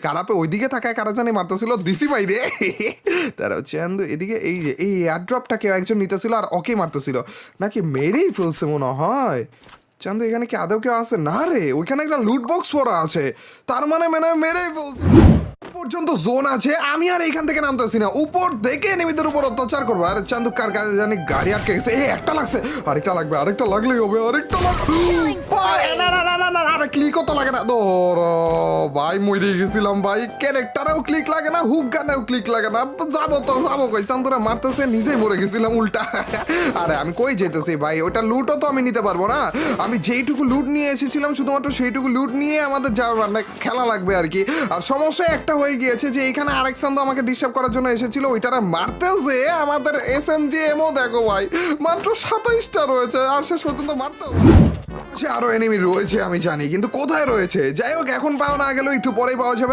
খারাপে ওইদিকে থাকায় কারা জানি মারতেছিল দিসি বাইরে। তারা চান্দু এদিকে এই যে এই এয়ারড্রপটা কেউ একজন নিতেছিল আর ওকে মারতেছিল, নাকি মেরেই ফেলছে মনে হয়। চান্দু এখানে কি আদৌ কেউ আছে? না রে, ওইখানে একটা লুট বক্স পড়া আছে, তার মানে মেরেই ফেলছে। পর্যন্ত জোন আছে, আমি আর এখান থেকে নামতেছি না, উপর দেখে এনিমিদের উপর অত্যাচার করবো। আর চান্দু কার কাছে জানি গাড়ি আটকে গেছে। একটা লাগছে, আরেকটা লাগবে, আরেকটা লাগলেই হবে, আরেকটা লাগবে। আরে ক্লিকও তো লাগে না। ভাই মরে গেছিলাম ভাই, ক্যারেক্টারেও ক্লিক লাগে না, হুক গানেও ক্লিক লাগে না। যাবো কই, চান্দুরা মারতেছে, নিজেই মরে গেছিলাম উল্টা। আরে আমি কই যেতেছি ভাই, ওটা লুটও তো আমি নিতে পারবো না। আমি যেইটুকু লুট নিয়ে এসেছিলাম শুধুমাত্র সেইটুকু লুট নিয়ে আমাদের যাওয়ার খেলা লাগবে আর কি। আর সমস্যা একটা হয়ে গিয়েছে যে এখানে আরেক চান্দু আমাকে ডিস্টার্ব করার জন্য এসেছিল, ওইটারা মারতেছে। আমাদের SMG এমও দেখো ভাই মাত্র 27টা রয়েছে, আর শেষ পর্যন্ত মারতেও আরো এনিমি রয়েছে আমি জানি, কিন্তু কোথায় রয়েছে? যাই হোক, এখন পাওয়া না গেলেও একটু পরেই পাওয়া যাবে।